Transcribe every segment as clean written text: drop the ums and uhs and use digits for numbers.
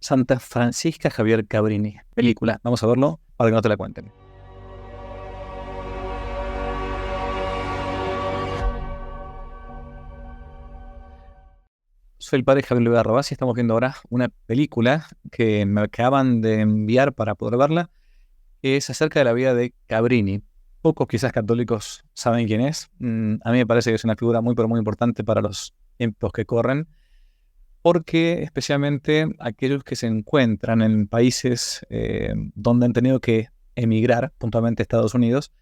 Santa Francisca Javier Cabrini. Película. Vamos a verlo para que no te la cuenten. Soy el padre Javier Luis Rabasi y estamos viendo ahora una película que me acaban de enviar para poder verla, que es acerca de la vida de Cabrini. Pocos quizás católicos saben quién es. A mí me parece que es una figura muy pero muy importante para los tiempos que corren, porque especialmente aquellos que se encuentran en países donde han tenido que emigrar, puntualmente a Estados Unidos,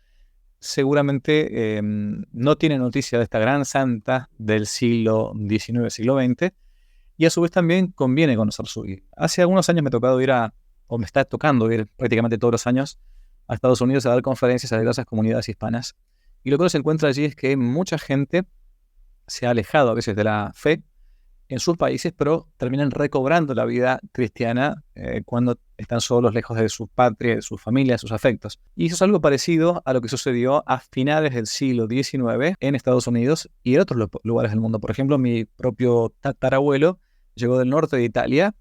seguramente no tienen noticia de esta gran santa del siglo XIX, siglo XX, y a su vez también conviene conocer su vida. Hace algunos años me ha tocado o me está tocando ir prácticamente todos los años a Estados Unidos a dar conferencias a diversas comunidades hispanas. Y lo que uno se encuentra allí es que mucha gente se ha alejado a veces de la fe en sus países, pero terminan recobrando la vida cristiana cuando están solos, lejos de su patria, de sus familias, de sus afectos. Y eso es algo parecido a lo que sucedió a finales del siglo XIX en Estados Unidos y en otros lugares del mundo. Por ejemplo, mi propio tatarabuelo llegó del norte de Italia,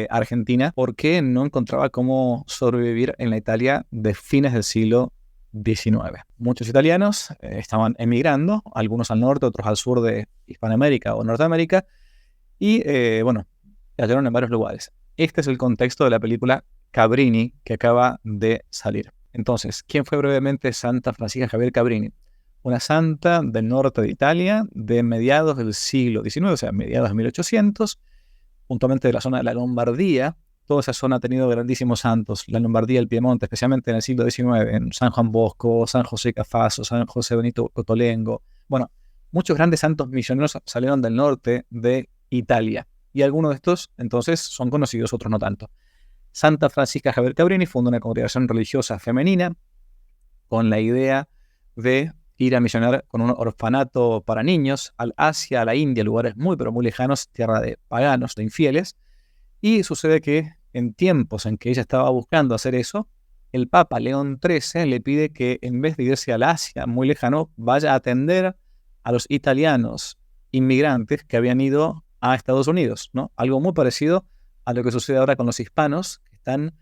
Argentina, porque no encontraba cómo sobrevivir en la Italia de fines del siglo XIX. Muchos italianos estaban emigrando, algunos al norte, otros al sur de Hispanoamérica o Norteamérica, y cayeron en varios lugares. Este es el contexto de la película Cabrini que acaba de salir. Entonces, ¿quién fue brevemente Santa Francisca Javier Cabrini? Una santa del norte de Italia de mediados del siglo XIX, o sea, mediados de 1800, puntualmente de la zona de la Lombardía. Toda esa zona ha tenido grandísimos santos, la Lombardía, el Piemonte, especialmente en el siglo XIX, en San Juan Bosco, San José Cafaso, San José Benito Cotolengo. Bueno, muchos grandes santos misioneros salieron del norte de Italia, y algunos de estos entonces son conocidos, otros no tanto. Santa Francisca Javier Cabrini fundó una congregación religiosa femenina con la idea de ir a misionar con un orfanato para niños al Asia, a la India, lugares muy pero muy lejanos, tierra de paganos, de infieles. Y sucede que en tiempos en que ella estaba buscando hacer eso, el Papa León XIII le pide que en vez de irse al Asia muy lejano, vaya a atender a los italianos inmigrantes que habían ido a Estados Unidos, ¿no? Algo muy parecido a lo que sucede ahora con los hispanos que están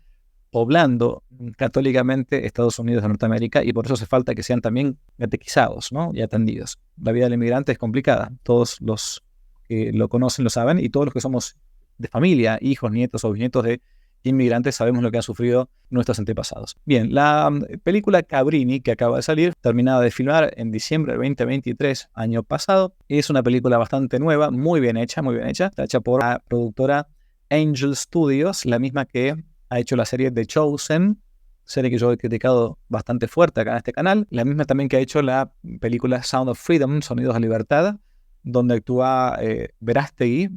poblando católicamente Estados Unidos de Norteamérica, y por eso hace falta que sean también catequizados, ¿no? Y atendidos. La vida del inmigrante es complicada. Todos los que lo conocen lo saben, y todos los que somos de familia, hijos, nietos o bisnietos de inmigrantes, sabemos lo que han sufrido nuestros antepasados. Bien, la película Cabrini, que acaba de salir, terminada de filmar en diciembre del 2023, año pasado, es una película bastante nueva, muy bien hecha, está hecha por la productora Angel Studios, la misma que ha hecho la serie The Chosen, serie que yo he criticado bastante fuerte acá en este canal, la misma también que ha hecho la película Sound of Freedom, Sonidos de Libertad, donde actúa Verástegui,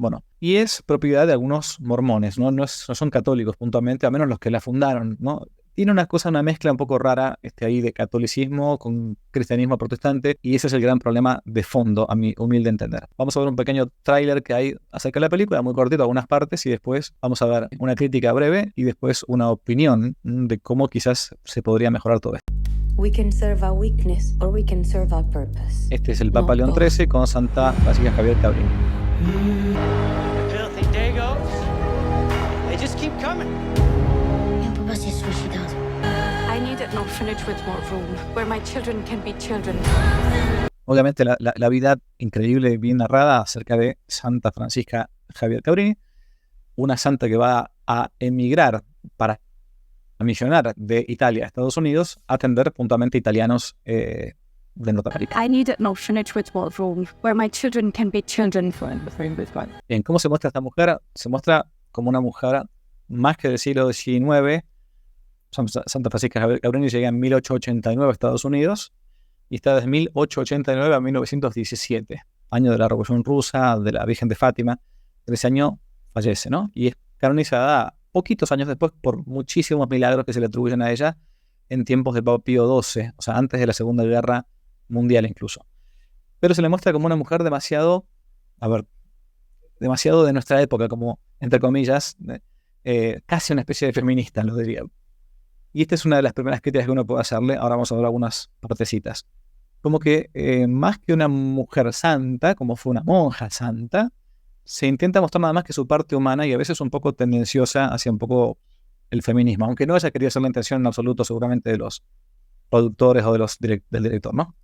y es propiedad de algunos mormones, ¿no? No son católicos puntualmente, a menos los que la fundaron, ¿no? Tiene una mezcla un poco rara ahí de catolicismo con cristianismo protestante, y ese es el gran problema de fondo, a mi humilde entender. Vamos a ver un pequeño tráiler que hay acerca de la película, muy cortito, algunas partes, y después vamos a ver una crítica breve y después una opinión de cómo quizás se podría mejorar todo esto. We can serve our weakness or we can serve our purpose. Este es el Papa León XIII con Santa Francisca Javier Cabrini. Filthy Dagos. They just keep coming. Mi papá se ha suicidado. I need an orphanage with more room, where my children can be children. Obviamente la vida increíble, bien narrada acerca de Santa Francisca Javier Cabrini, una santa que va a emigrar para misionar de Italia a Estados Unidos, a atender puntualmente italianos de Norteamérica. I need an orphanage with more room, where my children can be children. Bien, ¿cómo se muestra esta mujer? Se muestra como una mujer más que del siglo XIX. Santa Francisca Javier Cabrini llega en 1889 a Estados Unidos y está desde 1889 a 1917, año de la Revolución Rusa, de la Virgen de Fátima. En ese año fallece, ¿no? Y es canonizada poquitos años después por muchísimos milagros que se le atribuyen a ella en tiempos de Papa Pío XII, o sea, antes de la Segunda Guerra Mundial incluso. Pero se le muestra como una mujer demasiado de nuestra época, como, entre comillas, casi una especie de feminista, lo diría. Y esta es una de las primeras críticas que uno puede hacerle. Ahora vamos a ver algunas partecitas. Como que más que una mujer santa, como fue una monja santa, se intenta mostrar nada más que su parte humana y a veces un poco tendenciosa hacia un poco el feminismo, aunque no haya querido ser la intención en absoluto seguramente de los productores o del director, ¿no?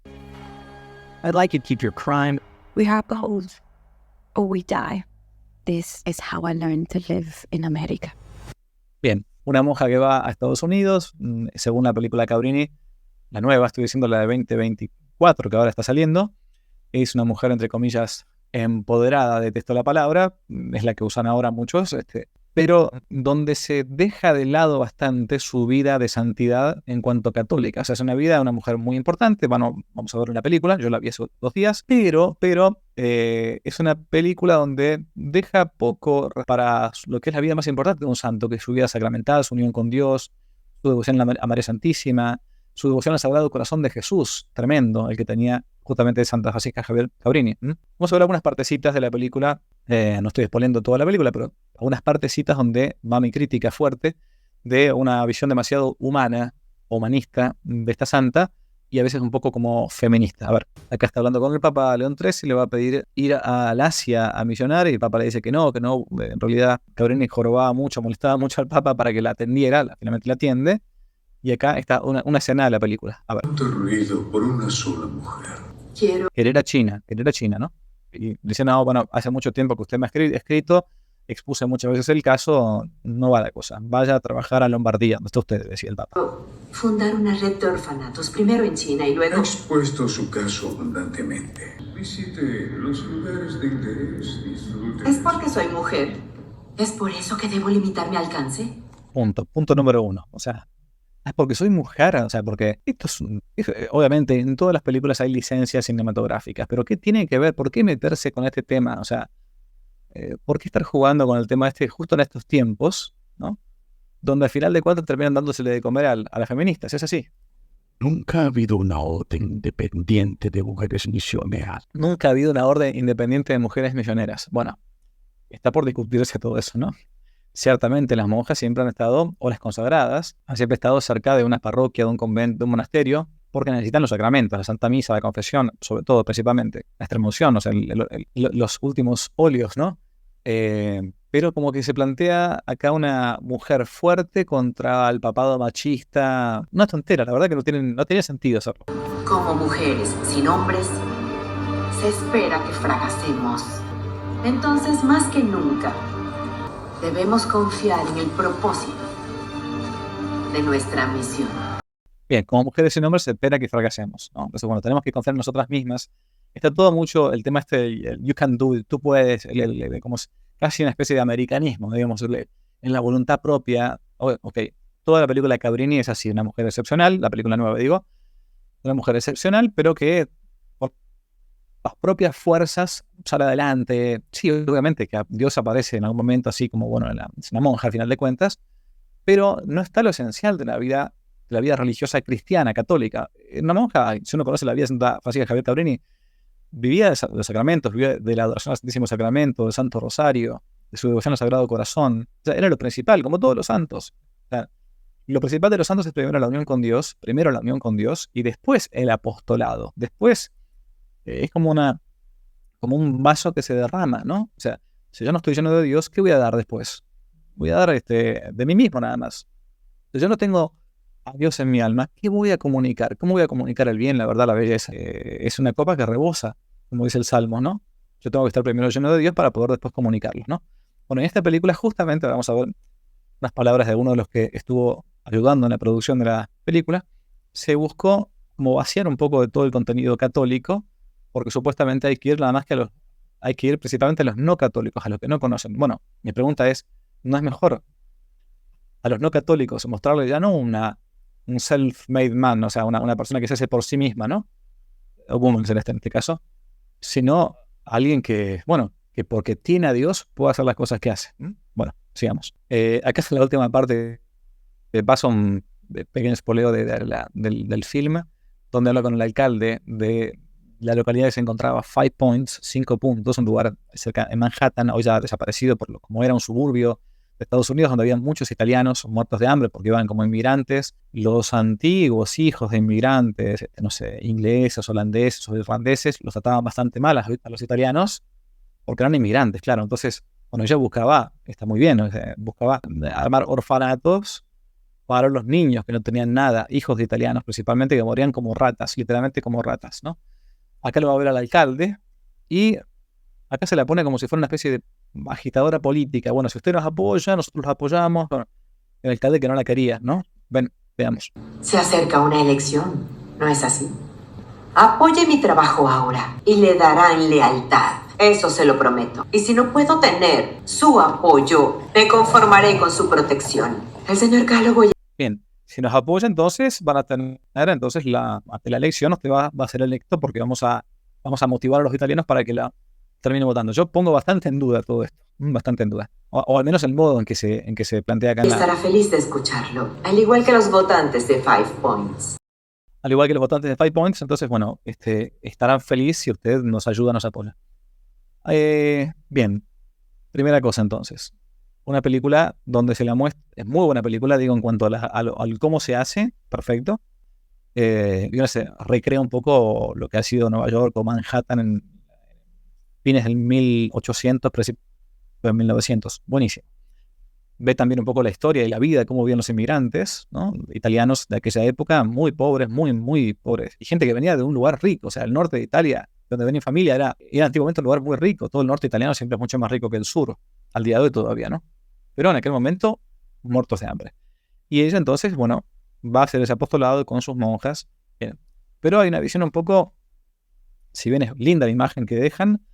I'd like you to keep your crime. We are bold or we die. This is how I learned to live in America. Bien, una monja que va a Estados Unidos, según la película Cabrini, la nueva, estoy diciendo la de 2024 que ahora está saliendo, es una mujer entre comillas empoderada, detesto la palabra, es la que usan ahora muchos, pero donde se deja de lado bastante su vida de santidad en cuanto católica. O sea, es una vida de una mujer muy importante. Bueno, vamos a ver una película, yo la vi hace 2 días, pero es una película donde deja poco para lo que es la vida más importante de un santo, que es su vida sacramental, su unión con Dios, su devoción a María Santísima, su devoción al Sagrado Corazón de Jesús, tremendo, el que tenía justamente Santa Francisca Javier Cabrini. Vamos a ver algunas partecitas de la película, no estoy spoileando toda la película, pero algunas partecitas donde va mi crítica fuerte de una visión demasiado humana, humanista de esta santa, y a veces un poco como feminista. A ver, acá está hablando con el Papa León XIII, le va a pedir ir al Asia a misionar, y el Papa le dice que no, en realidad Cabrini jorobaba mucho, molestaba mucho al Papa para que la atendiera, finalmente la atiende, y acá está una escena de la película. A ver. Tanto ruido por una sola mujer. Querer a China, ¿no? Y dice, no, bueno, hace mucho tiempo que usted me ha escrito, expuse muchas veces el caso, no va la cosa. Vaya a trabajar a Lombardía, donde está usted, decía el Papa. Fundar una red de orfanatos, primero en China y Ha luego... expuesto su caso abundantemente. Visite los lugares de interés, disfrute. ¿Es porque soy mujer? ¿Es por eso que debo limitar mi alcance? Punto número 1. O sea, es porque soy mujer, o sea, porque esto obviamente en todas las películas hay licencias cinematográficas, pero ¿qué tiene que ver? ¿Por qué meterse con este tema? O sea, ¿por qué estar jugando con el tema justo en estos tiempos, ¿no? Donde al final de cuentas terminan dándosele de comer a las feministas, es así. Nunca ha habido una orden independiente de mujeres misioneras. Nunca ha habido una orden independiente de mujeres misioneras. Bueno, está por discutirse todo eso, ¿no? Ciertamente las monjas siempre han estado, o las consagradas, han siempre estado cerca de una parroquia, de un convento, de un monasterio, porque necesitan los sacramentos, la Santa Misa, la confesión, sobre todo, principalmente, la extremaunción, o sea, los últimos óleos, ¿no? Pero como que se plantea acá una mujer fuerte contra el papado machista. No es tontera, la verdad que no tiene sentido hacerlo. Como mujeres sin hombres, se espera que fracasemos. Entonces, más que nunca, debemos confiar en el propósito de nuestra misión. Bien, como mujeres sin hombres se espera que fracasemos, ¿no? Entonces, bueno, tenemos que confiar en nosotras mismas. Está todo mucho el tema el you can do it, tú puedes, como casi una especie de americanismo, digamos, en la voluntad propia. Ok, toda la película de Cabrini es así, una mujer excepcional, la película nueva digo, una mujer excepcional, pero que por las propias fuerzas sale adelante. Sí, obviamente que Dios aparece en algún momento así como, bueno, es una monja al final de cuentas, pero no está lo esencial de la vida religiosa cristiana, católica. Una monja, si uno conoce la vida de Santa Francisca Javier Cabrini, vivía de los sacramentos, vivía de la adoración al Santísimo Sacramento, del Santo Rosario, de su devoción al Sagrado Corazón. O sea, era lo principal, como todos los santos. O sea, lo principal de los santos es primero la unión con Dios, y después el apostolado. Después es como un vaso que se derrama, ¿no? O sea, si yo no estoy lleno de Dios, ¿qué voy a dar después? Voy a dar de mí mismo nada más. Si yo no tengo a Dios en mi alma, ¿qué voy a comunicar? ¿Cómo voy a comunicar el bien, la verdad, la belleza? Es una copa que rebosa, como dice el Salmo, ¿no? Yo tengo que estar primero lleno de Dios para poder después comunicarlo, ¿no? Bueno, en esta película justamente vamos a ver unas palabras de uno de los que estuvo ayudando en la producción de la película. Se buscó como vaciar un poco de todo el contenido católico, porque supuestamente hay que ir nada más que hay que ir principalmente a los no católicos, a los que no conocen. Bueno, mi pregunta es, ¿no es mejor a los no católicos mostrarles ya no un self-made man, o sea, una persona que se hace por sí misma, ¿no? O woman en este caso, sino alguien que, bueno, que porque tiene a Dios puede hacer las cosas que hace. Bueno, sigamos. Acá es la última parte, paso un pequeño spoileo del film, donde habla con el alcalde de la localidad que se encontraba 5 puntos, un lugar cerca de Manhattan, hoy ya desaparecido como era un suburbio de Estados Unidos, donde había muchos italianos muertos de hambre porque iban como inmigrantes. Los antiguos hijos de inmigrantes, no sé, ingleses, holandeses o irlandeses, los trataban bastante mal a los italianos. porque eran inmigrantes, claro. Entonces, bueno, ella buscaba, está muy bien, o sea, buscaba armar orfanatos para los niños que no tenían nada, hijos de italianos principalmente, que morían como ratas, literalmente como ratas, ¿no? Acá lo va a ver al alcalde y acá se la pone como si fuera una especie de agitadora política. Bueno, si usted nos apoya, nosotros los apoyamos. Bueno, el alcalde que no la quería, ¿no? Ven, veamos. Se acerca una elección, ¿no es así? Apoye mi trabajo ahora y le darán lealtad. Eso se lo prometo. Y si no puedo tener su apoyo, me conformaré con su protección. El señor Calloway. Bien, si nos apoya, entonces van a tener, entonces ante la elección usted va a ser electo porque vamos a motivar a los italianos para que la termine votando. Yo pongo bastante en duda todo esto, bastante en duda. O al menos el modo en que se plantea acá en Estará feliz de escucharlo, al igual que los votantes de Five Points. Al igual que los votantes de Five Points, entonces, bueno, estarán felices si usted nos ayuda, nos apoya. Bien, primera cosa entonces. Una película donde se la muestra, es muy buena película, digo, en cuanto al cómo se hace, perfecto. Y uno se recrea un poco lo que ha sido Nueva York o Manhattan en fines del 1800, principios del 1900. Buenísimo. Ve también un poco la historia y la vida, cómo vivían los inmigrantes, ¿no? Italianos de aquella época, muy pobres, muy, muy pobres. Y gente que venía de un lugar rico, o sea, el norte de Italia, donde venía familia, era antiguamente un lugar muy rico. Todo el norte italiano siempre es mucho más rico que el sur, al día de hoy todavía, ¿no? Pero en aquel momento, muertos de hambre. Y ella entonces, bueno, va a hacer ese apostolado con sus monjas. Pero hay una visión un poco, si bien es linda la imagen que dejan,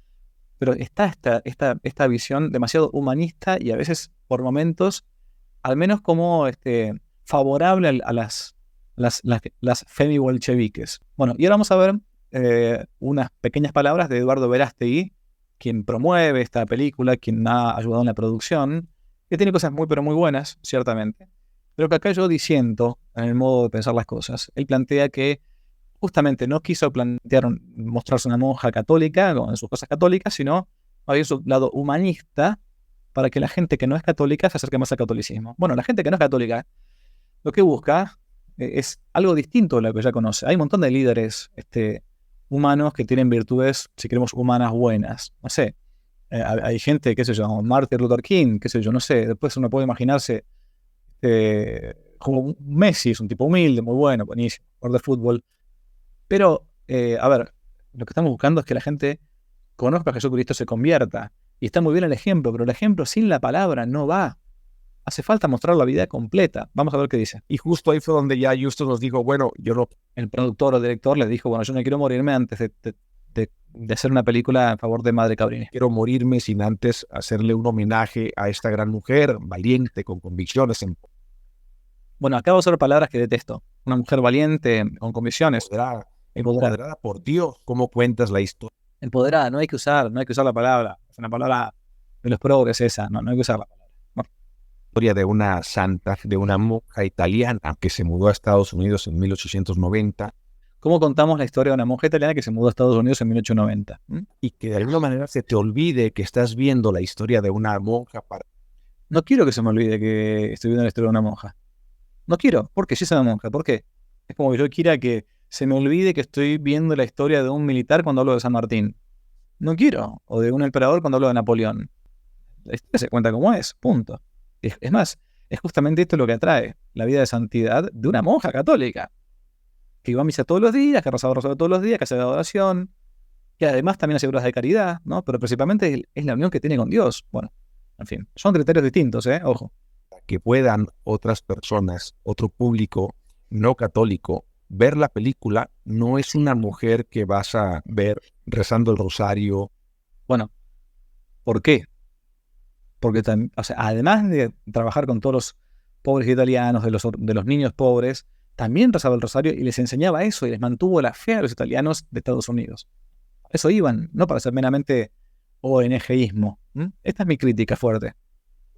pero está esta visión demasiado humanista y a veces, por momentos, al menos como favorable a las femi-bolcheviques. Bueno, y ahora vamos a ver unas pequeñas palabras de Eduardo Verástegui, quien promueve esta película, quien ha ayudado en la producción, que tiene cosas muy, pero muy buenas, ciertamente, pero que acá yo disiento en el modo de pensar las cosas. Él plantea que justamente no quiso mostrarse una monja católica en sus cosas católicas, sino había su lado humanista para que la gente que no es católica se acerque más al catolicismo. Bueno, la gente que no es católica lo que busca es algo distinto de lo que ya conoce. Hay un montón de líderes humanos que tienen virtudes, si queremos, humanas buenas. No sé, hay gente, qué sé yo, Martin Luther King, qué sé yo, no sé. Después uno puede imaginarse como Messi, es un tipo humilde, muy bueno, buenísimo, jugador de fútbol. Pero, a ver, lo que estamos buscando es que la gente conozca a Jesucristo, se convierta. Y está muy bien el ejemplo, pero el ejemplo sin la palabra no va. Hace falta mostrar la vida completa. Vamos a ver qué dice. Y justo ahí fue donde ya Justus nos dijo, bueno, el productor o director le dijo, bueno, yo no quiero morirme antes de hacer una película en favor de Madre Cabrini. Quiero morirme sin antes hacerle un homenaje a esta gran mujer, valiente, con convicciones. Bueno, acabo de usar palabras que detesto. Una mujer valiente, con convicciones. Empoderada por Dios. ¿Cómo cuentas la historia? Empoderada, no hay que usar la palabra. Es una palabra de los progres esa, no hay que usar la palabra. Historia de una santa, de una monja italiana que se mudó a Estados Unidos en 1890. ¿Cómo contamos la historia de una monja italiana que se mudó a Estados Unidos en 1890? Y que de alguna manera se te olvide que estás viendo la historia de una monja. No quiero que se me olvide que estoy viendo la historia de una monja. No quiero, porque sí es una monja. ¿Por qué? Es como que yo quiera que se me olvide que estoy viendo la historia de un militar cuando hablo de San Martín. No quiero. O de un emperador cuando hablo de Napoleón. La historia se cuenta como es, punto. Es más, es justamente esto lo que atrae la vida de santidad de una monja católica, que iba a misa todos los días, que rezaba rosario todos los días, que hace la adoración, que además también hace obras de caridad, ¿no? Pero principalmente es la unión que tiene con Dios. Bueno, en fin, son criterios distintos, ojo. Que puedan otras personas, otro público no católico, ver la película. No es una mujer que vas a ver rezando el rosario. Bueno, ¿por qué? Porque además de trabajar con todos los pobres italianos, de los niños pobres, también rezaba el rosario y les enseñaba eso y les mantuvo la fe a los italianos de Estados Unidos. Eso iban, no para ser meramente ONGismo. Esta es mi crítica fuerte.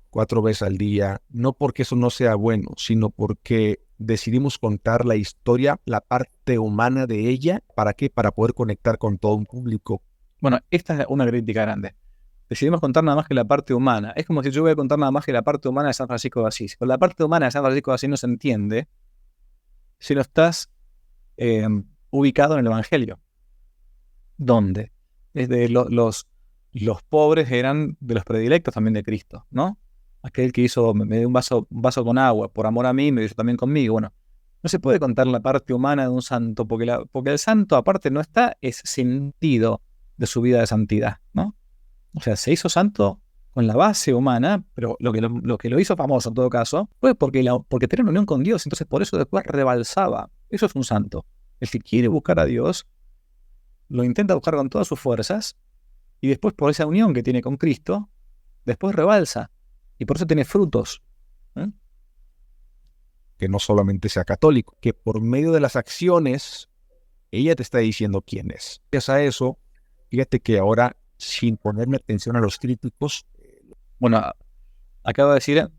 4 veces al día, no porque eso no sea bueno, sino porque decidimos contar la historia, la parte humana de ella. ¿Para qué? Para poder conectar con todo un público. Bueno, esta es una crítica grande. Decidimos contar nada más que la parte humana. Es como si yo voy a contar nada más que la parte humana de San Francisco de Asís. Pero la parte humana de San Francisco de Asís no se entiende si no estás ubicado en el Evangelio. ¿Dónde? Desde los los pobres eran de los predilectos también de Cristo, ¿no? Aquel que me dio un vaso con agua por amor a mí, me hizo también conmigo. Bueno, no se puede contar la parte humana de un santo, porque el santo aparte no está, es sentido de su vida de santidad, ¿no? O sea, se hizo santo con la base humana, pero lo que lo hizo famoso en todo caso fue porque tenía una unión con Dios, entonces por eso después rebalsaba. Eso es un santo. El que quiere buscar a Dios, lo intenta buscar con todas sus fuerzas, y después por esa unión que tiene con Cristo, después rebalsa, y por eso tiene frutos. Que no solamente sea católico, que por medio de las acciones, ella te está diciendo quién es. Gracias a eso, fíjate que ahora, sin ponerme atención a los críticos, bueno, acaba de decir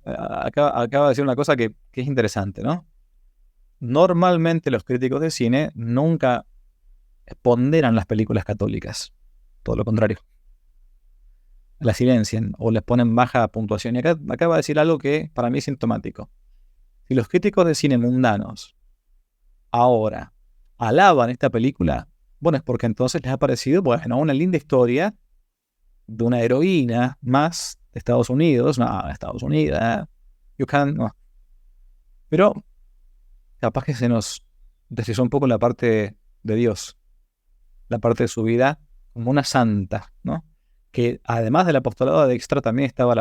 una cosa que es interesante, ¿no? Normalmente los críticos de cine nunca ponderan las películas católicas. Todo lo contrario. Las silencian o les ponen baja puntuación. Y acaba de decir algo que para mí es sintomático. Si los críticos de cine mundanos ahora alaban esta película, bueno, es porque entonces les ha parecido, bueno, una linda historia de una heroína más de Estados Unidos. No, Estados Unidos, no. Pero capaz que se nos deslizó un poco la parte de Dios, la parte de su vida como una santa, ¿no? Que además del apostolado de extra también estaba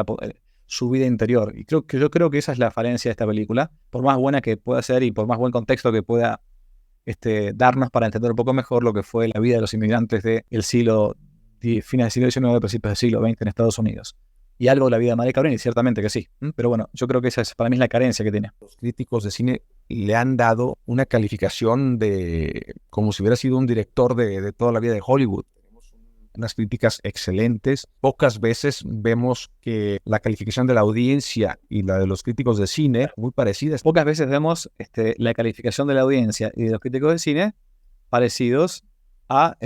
su vida interior. Y yo creo que esa es la falencia de esta película, por más buena que pueda ser y por más buen contexto que pueda darnos para entender un poco mejor lo que fue la vida de los inmigrantes del siglo, fines del siglo XIX, principios del siglo XX en Estados Unidos. Y algo de la vida de María Cabrini, ciertamente que sí. Pero bueno, yo creo que esa para mí es la carencia que tiene. Los críticos de cine le han dado una calificación como si hubiera sido un director de toda la vida de Hollywood. Unas críticas excelentes. Pocas veces vemos que la calificación de la audiencia y la de los críticos de cine muy parecidas. Pocas veces vemos la calificación de la audiencia y de los críticos de cine parecidos a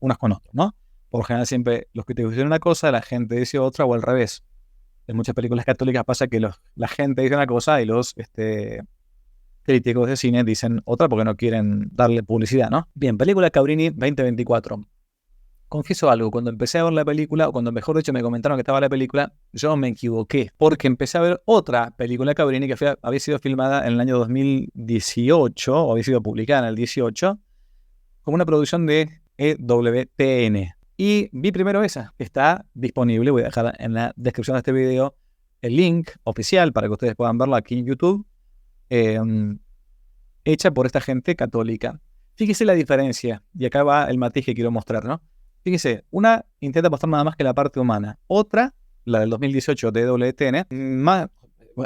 unos con otros, ¿no? Por lo general siempre los críticos dicen una cosa, la gente dice otra, o al revés. En muchas películas católicas pasa que la gente dice una cosa y los críticos de cine dicen otra porque no quieren darle publicidad, ¿no? Bien, película Cabrini 2024. Confieso algo, cuando empecé a ver la película, o cuando mejor dicho me comentaron que estaba la película, yo me equivoqué, porque empecé a ver otra película de Cabrini que había sido filmada en el año 2018, o había sido publicada en el 18, como una producción de EWTN. Y vi primero esa, que está disponible, voy a dejar en la descripción de este video el link oficial para que ustedes puedan verla aquí en YouTube, hecha por esta gente católica. Fíjese la diferencia, y acá va el matiz que quiero mostrar, ¿no? Fíjese, una intenta mostrar nada más que la parte humana. Otra, la del 2018 de WTN, más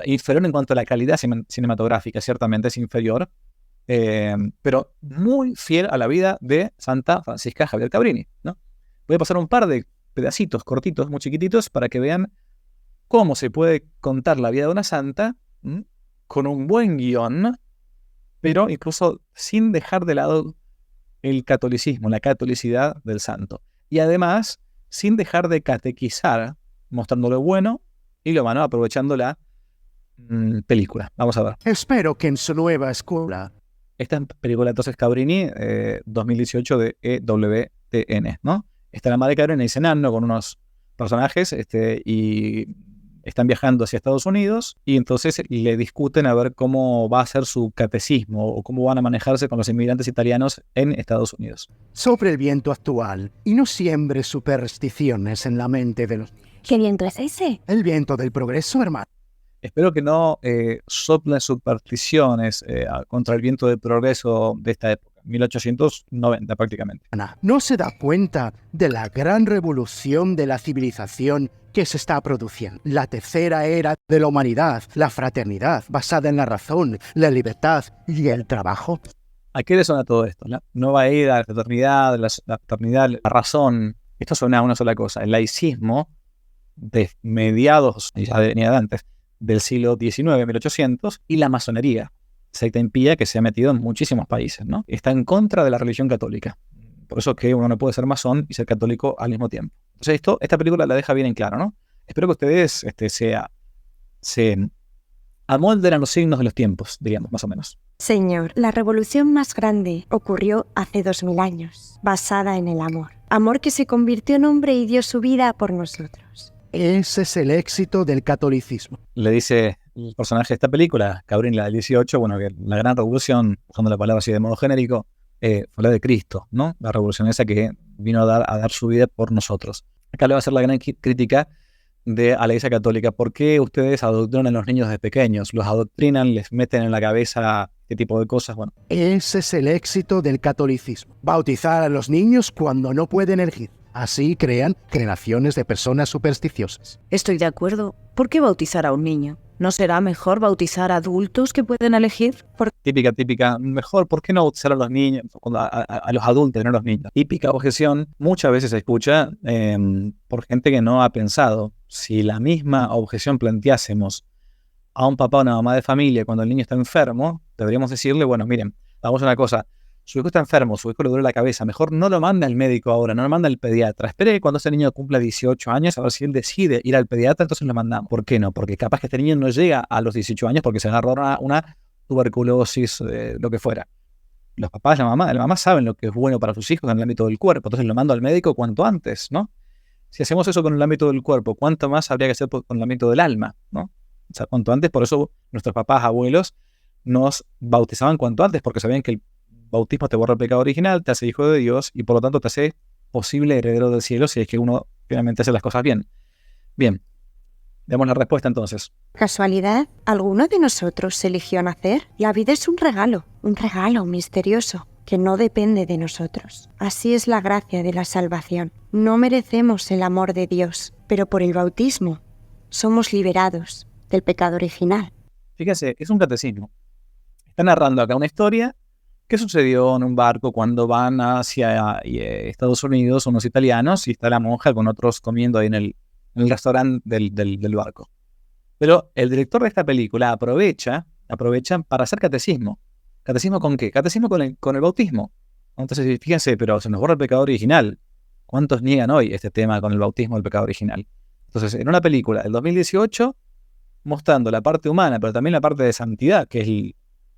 inferior en cuanto a la calidad cinematográfica, ciertamente es inferior, pero muy fiel a la vida de Santa Francisca Javier Cabrini, ¿no? Voy a pasar un par de pedacitos cortitos, muy chiquititos, para que vean cómo se puede contar la vida de una santa con un buen guión, pero incluso sin dejar de lado el catolicismo, la catolicidad del santo. Y además, sin dejar de catequizar, mostrando lo bueno y lo malo, aprovechando la película. Vamos a ver. Espero que en su nueva escuela. Esta película entonces Cabrini, 2018 de EWTN, ¿no? Está la madre Cabrini cenando con unos personajes y están viajando hacia Estados Unidos y entonces le discuten a ver cómo va a ser su catecismo o cómo van a manejarse con los inmigrantes italianos en Estados Unidos. Sobre el viento actual y no siembre supersticiones en la mente de los... ¿Qué viento es ese? El viento del progreso, hermano. Espero que no soplen supersticiones contra el viento del progreso de esta época, 1890 prácticamente. ¿No se da cuenta de la gran revolución de la civilización que se está produciendo? La tercera era de la humanidad, la fraternidad, basada en la razón, la libertad y el trabajo. ¿A qué le suena todo esto? La nueva era, la fraternidad, la paternidad, la razón. Esto suena a una sola cosa, el laicismo de mediados, ya venía de antes, del siglo XIX, 1800, y la masonería, secta impía que se ha metido en muchísimos países, ¿no? Está en contra de la religión católica. Por eso es que uno no puede ser masón y ser católico al mismo tiempo. Entonces esta película la deja bien en claro, ¿no? Espero que ustedes se amolden a los signos de los tiempos, diríamos, más o menos. Señor, la revolución más grande ocurrió hace 2000 años, basada en el amor. Amor que se convirtió en hombre y dio su vida por nosotros. Ese es el éxito del catolicismo. Le dice el personaje de esta película, Cabrini, la del 18, bueno, que la gran revolución, usando la palabra así de modo genérico, fue la de Cristo, ¿no? La revolución esa que vino a dar su vida por nosotros. Acá le va a hacer la gran crítica a la Iglesia Católica. ¿Por qué ustedes adoctrinan a los niños desde pequeños? Los adoctrinan, les meten en la cabeza qué tipo de cosas. Bueno, Ese es el éxito del catolicismo. Bautizar a los niños cuando no pueden elegir. Así crean generaciones de personas supersticiosas. Estoy de acuerdo. ¿Por qué bautizar a un niño? ¿No será mejor bautizar a adultos que pueden elegir? típica, mejor, ¿por qué no bautizar a los niños, a los adultos, no a los niños? Típica objeción, muchas veces se escucha por gente que no ha pensado. Si la misma objeción planteásemos a un papá o una mamá de familia cuando el niño está enfermo, deberíamos decirle, bueno, miren, hagamos una cosa, su hijo está enfermo, su hijo le duele la cabeza, mejor no lo manda al médico ahora, no lo manda al pediatra, espere que cuando ese niño cumpla 18 años, a ver si él decide ir al pediatra, entonces lo mandamos. ¿Por qué no? Porque capaz que este niño no llega a los 18 años porque se agarró una tuberculosis, lo que fuera. Los papás, la mamá saben lo que es bueno para sus hijos en el ámbito del cuerpo, entonces lo mando al médico cuanto antes, ¿no? Si hacemos eso con el ámbito del cuerpo, ¿cuánto más habría que hacer con el ámbito del alma, ¿no? O sea, cuanto antes, por eso nuestros papás, abuelos, nos bautizaban cuanto antes, porque sabían que el bautismo te borra el pecado original, te hace hijo de Dios y por lo tanto te hace posible heredero del cielo si es que uno finalmente hace las cosas bien. Bien, demos la respuesta entonces. ¿Casualidad? ¿Alguno de nosotros eligió nacer? La vida es un regalo misterioso que no depende de nosotros. Así es la gracia de la salvación. No merecemos el amor de Dios, pero por el bautismo somos liberados del pecado original. Fíjense, es un catecismo. Está narrando acá una historia que sucedió en un barco cuando van hacia Estados Unidos unos italianos y está la monja con otros comiendo ahí en el restaurante del barco. Pero el director de esta película aprovecha para hacer catecismo. ¿Catecismo con qué? Catecismo con el bautismo. Entonces, fíjense, pero se nos borra el pecado original. ¿Cuántos niegan hoy este tema con el bautismo del pecado original? Entonces, en una película del 2018, mostrando la parte humana, pero también la parte de santidad, que es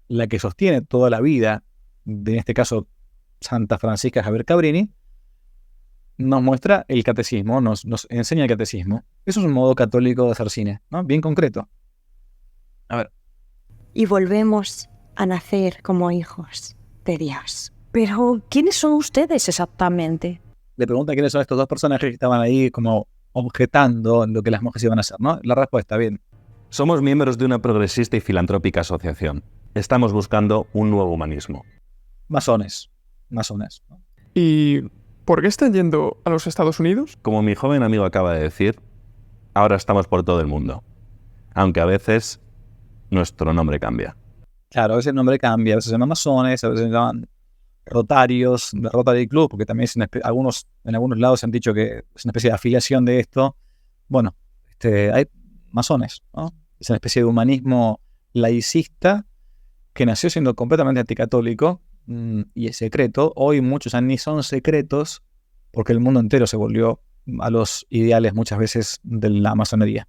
la que sostiene toda la vida, en este caso Santa Francisca Javier Cabrini, nos muestra el catecismo, nos enseña el catecismo. Eso es un modo católico de hacer cine, ¿no? Bien concreto. A ver. Y volvemos a nacer como hijos de Dios. Pero, ¿quiénes son ustedes exactamente? Le pregunta quiénes son estos dos personajes que estaban ahí como objetando lo que las monjas iban a hacer, ¿no? La respuesta, bien. Somos miembros de una progresista y filantrópica asociación. Estamos buscando un nuevo humanismo. Masones, ¿no? ¿Y por qué están yendo a los Estados Unidos? Como mi joven amigo acaba de decir, ahora estamos por todo el mundo. Aunque a veces nuestro nombre cambia. Claro, a veces el nombre cambia, a veces se llaman masones, a veces se llaman rotarios, de Rotary Club, porque también en algunos lados se han dicho que es una especie de afiliación de esto. Bueno, hay masones, ¿no? Es una especie de humanismo laicista que nació siendo completamente anticatólico y es secreto. Hoy muchos ni son secretos porque el mundo entero se volvió a los ideales muchas veces de la masonería.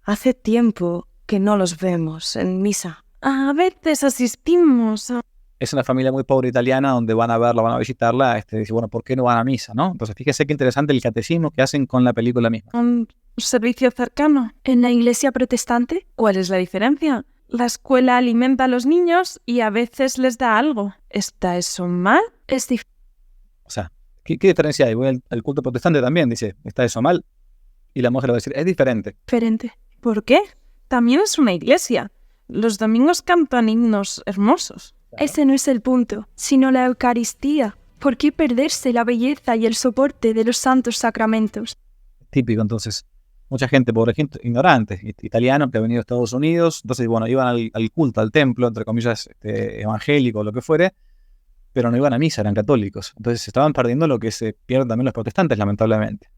Hace tiempo que no los vemos en misa. A veces asistimos a... Es una familia muy pobre italiana donde van a verla, van a visitarla. Dice, bueno, ¿por qué no van a misa, no? Entonces, fíjese qué interesante el catecismo que hacen con la película misma. ¿Un servicio cercano? ¿En la iglesia protestante? ¿Cuál es la diferencia? La escuela alimenta a los niños y a veces les da algo. ¿Está eso mal? Es difícil. O sea, ¿qué diferencia hay? Voy al culto protestante también, dice, ¿está eso mal? Y la monja le va a decir, es diferente. Diferente. ¿Por qué? También es una iglesia. Los domingos cantan himnos hermosos. Claro. Ese no es el punto, sino la Eucaristía. ¿Por qué perderse la belleza y el soporte de los santos sacramentos? Típico, entonces. Mucha gente, por ejemplo, ignorante, italianos que han venido a Estados Unidos, entonces, bueno, iban al culto, al templo, entre comillas, evangélico, lo que fuere, pero no iban a misa, eran católicos. Entonces se estaban perdiendo lo que se pierden también los protestantes, lamentablemente.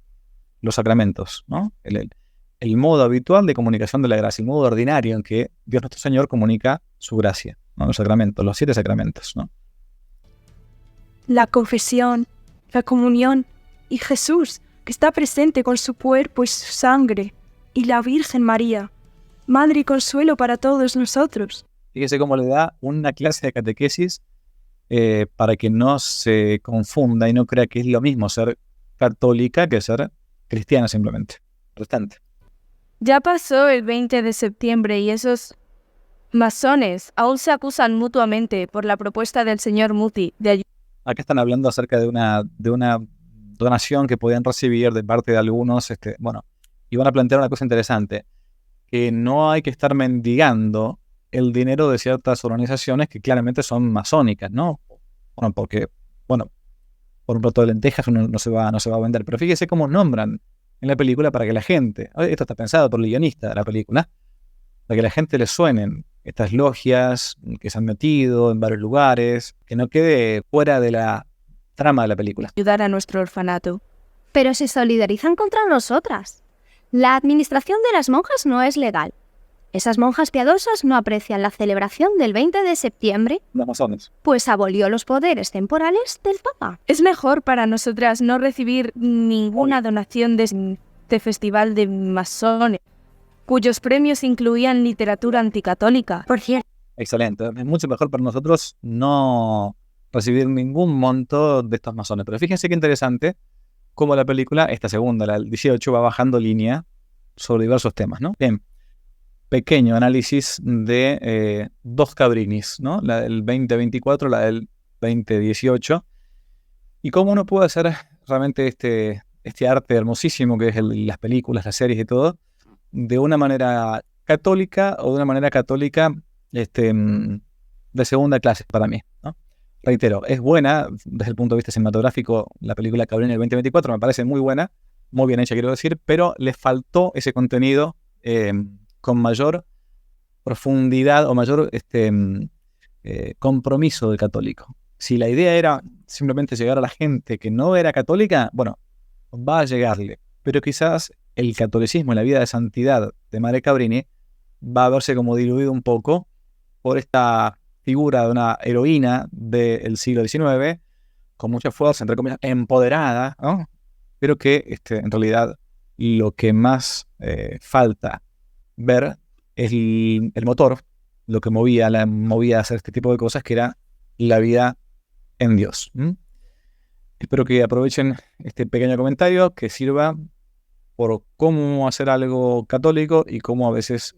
Los sacramentos, ¿no? El modo habitual de comunicación de la gracia, el modo ordinario en que Dios nuestro Señor comunica su gracia, ¿no? Los sacramentos, los 7 sacramentos, ¿no? La confesión, la comunión y Jesús, que está presente con su cuerpo y su sangre, y la Virgen María, Madre y consuelo para todos nosotros. Fíjese cómo le da una clase de catequesis para que no se confunda y no crea que es lo mismo ser católica que ser cristiana simplemente. Protestante. Ya pasó el 20 de septiembre y esos masones aún se acusan mutuamente por la propuesta del señor Muti de ayudar. Acá están hablando acerca de una donación que podían recibir de parte de algunos, y van a plantear una cosa interesante, que no hay que estar mendigando el dinero de ciertas organizaciones que claramente son masónicas, ¿no? Bueno, porque, por un plato de lentejas uno no se va a vender, pero fíjese cómo nombran en la película para que la gente, esto está pensado por el guionista de la película, para que la gente le suenen estas logias que se han metido en varios lugares, que no quede fuera de la trama de la película. Ayudar a nuestro orfanato. Pero se solidarizan contra nosotras. La administración de las monjas no es legal. Esas monjas piadosas no aprecian la celebración del 20 de septiembre, Los masones. pues abolió los poderes temporales del Papa. Es mejor para nosotras no recibir ninguna donación de este festival de masones, cuyos premios incluían literatura anticatólica. Por cierto. Excelente. Es mucho mejor para nosotros no recibir ningún monto de estos masones. Pero fíjense qué interesante cómo la película, esta segunda, la del 18, va bajando línea sobre diversos temas, ¿no? Bien. Pequeño análisis de dos Cabrinis, ¿no? La del 2024, la del 2018. Y cómo uno puede hacer realmente este arte hermosísimo que es las películas, las series y todo, de una manera católica o de una manera católica de segunda clase para mí, ¿no? Reitero, es buena desde el punto de vista cinematográfico. La película Cabrini del 2024 me parece muy buena, muy bien hecha quiero decir, pero le faltó ese contenido con mayor profundidad o mayor compromiso del católico. Si la idea era simplemente llegar a la gente que no era católica, bueno, va a llegarle, pero quizás el catolicismo y la vida de santidad de Madre Cabrini va a verse como diluido un poco por esta figura de una heroína del siglo XIX, con mucha fuerza, entre comillas, empoderada, ¿no? Pero que en realidad lo que más falta ver es el motor, lo que la movía a hacer este tipo de cosas, que era la vida en Dios. Espero que aprovechen este pequeño comentario que sirva por cómo hacer algo católico y cómo a veces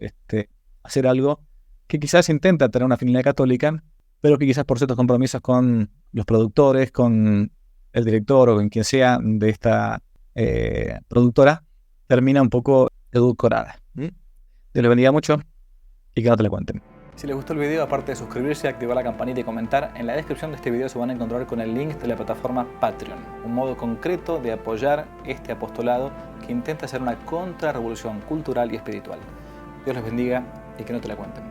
hacer algo que quizás intenta tener una finalidad católica, pero que quizás por ciertos compromisos con los productores, con el director o con quien sea de esta productora, termina un poco edulcorada. Dios les bendiga mucho y que no te la cuenten. Si les gustó el video, aparte de suscribirse, activar la campanita y comentar, en la descripción de este video se van a encontrar con el link de la plataforma Patreon, un modo concreto de apoyar este apostolado que intenta hacer una contrarrevolución cultural y espiritual. Dios les bendiga y que no te la cuenten.